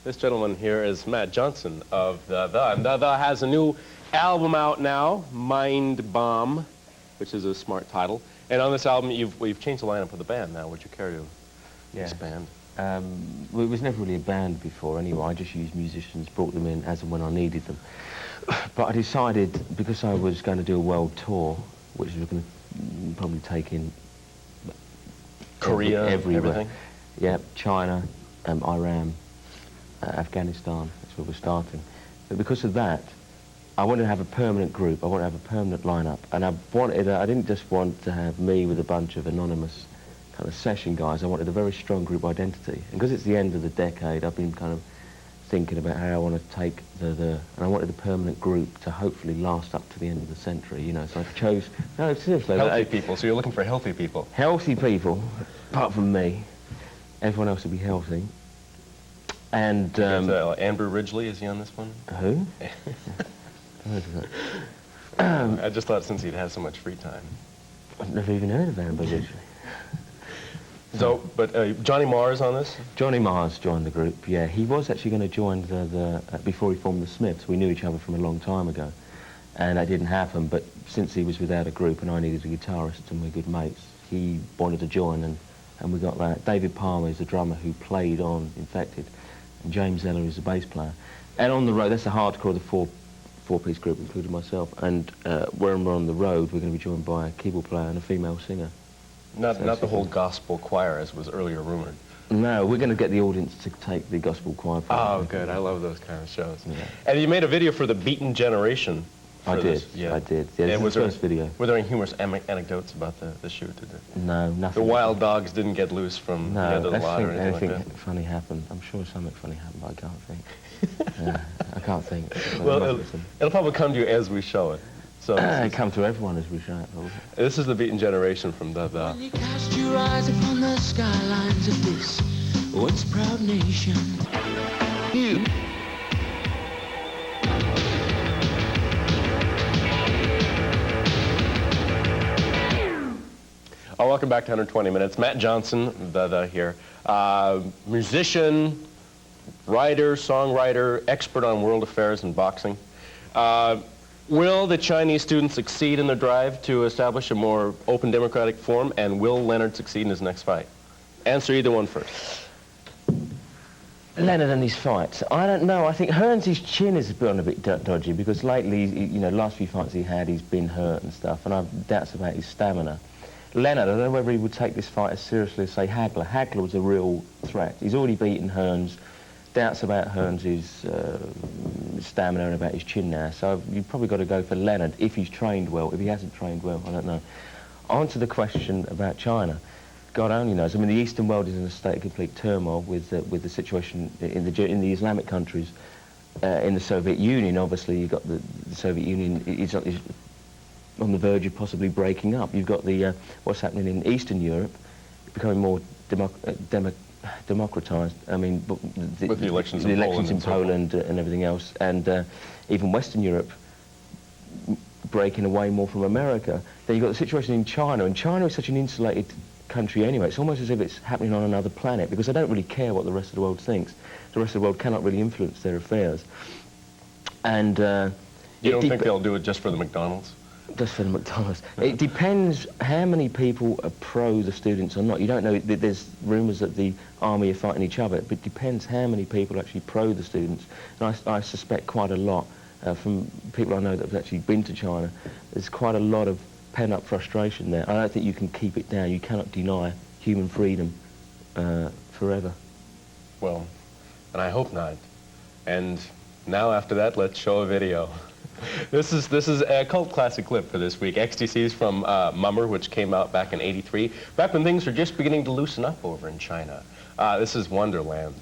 This gentleman here is Matt Johnson of The. And The has a new album out now, Mind Bomb, which is a smart title. And on this album, we've changed the lineup of the band now. Would you care to expand? Well, it was never really a band before anyway. I just used musicians, brought them in as and when I needed them. But I decided, because I was going to do a world tour, which was going to probably take in Korea, everywhere. everything? Yeah, China, Iran, Afghanistan, that's where we're starting. But because of that, I wanted to have a permanent group, I wanted to have a permanent lineup, and I didn't just want to have me with a bunch of anonymous kind of session guys, I wanted a very strong group identity. And because it's the end of the decade, I've been kind of thinking about how I want to take and I wanted a permanent group to hopefully last up to the end of the century, you know, so I chose, no, seriously. Healthy people, so you're looking for healthy people. Healthy people, apart from me. Everyone else will be healthy. And Andrew Ridgeley, is he on this one? Who? I just thought since he'd had so much free time. I've never even heard of Amber Ridgeley. So, but Johnny Marr is on this? Johnny Marr's joined the group, yeah. He was actually going to join before he formed the Smiths. We knew each other from a long time ago. And that didn't happen, but since he was without a group and I needed a guitarist and we're good mates, he wanted to join and we got that. David Palmer is the drummer who played on Infected, and James Eller is the bass player. And on the road, that's the hardcore, the four-piece group, including myself. And when we're on the road, we're going to be joined by a keyboard player and a female singer. Not the whole gospel choir, as was earlier rumored. No, we're going to get the audience to take the gospel choir part. Oh, good. I love those kind of shows. Yeah. And you made a video for The Beaten Generation. I did. Yeah, this is the first video. Were there any humorous anecdotes about the shoot? No, nothing. The wild dogs didn't get loose from the end of the lot or anything like that? Funny happened. I'm sure something funny happened, but I can't think. I can't think. Well, it'll probably come to you as we show it. So it come to everyone as we show it. This is The Beaten Generation from The. When you cast your eyes upon the skylines of this once proud nation. You. Welcome back to 120 Minutes. Matt Johnson, The here. Musician, writer, songwriter, expert on world affairs and boxing. Will the Chinese students succeed in their drive to establish a more open democratic form, and will Leonard succeed in his next fight? Answer either one first. Leonard and his fights. I don't know. I think Hearns' chin has been a bit dodgy because lately, you know, last few fights he had, he's been hurt and stuff, and I've doubts about his stamina. Leonard, I don't know whether he would take this fight as seriously as, say, Hagler. Hagler was a real threat. He's already beaten Hearns. Doubts about Hearns' stamina and about his chin now. So you've probably got to go for Leonard if he's trained well. If he hasn't trained well, I don't know. On to the question about China. God only knows. I mean, the Eastern world is in a state of complete turmoil with the situation in the Islamic countries. In the Soviet Union, obviously, you've got the Soviet Union is on the verge of possibly breaking up. You've got the what's happening in Eastern Europe, becoming more democratized. I mean, with the elections in Poland and everything else, and even Western Europe breaking away more from America. Then you've got the situation in China, and China is such an insulated country anyway. It's almost as if it's happening on another planet, because they don't really care what the rest of the world thinks. The rest of the world cannot really influence their affairs. And you don't think they'll do it just for the McDonald's? Just for the McDonald's. It depends how many people are pro the students or not. You don't know. There's rumours that the army are fighting each other, but it depends how many people are actually pro the students. And I suspect quite a lot from people I know that have actually been to China. There's quite a lot of pent-up frustration there. I don't think you can keep it down. You cannot deny human freedom forever. Well, and I hope not. And now after that, let's show a video. This is a cult classic clip for this week. XTC's from Mummer, which came out back in '83, back when things were just beginning to loosen up over in China. This is Wonderland.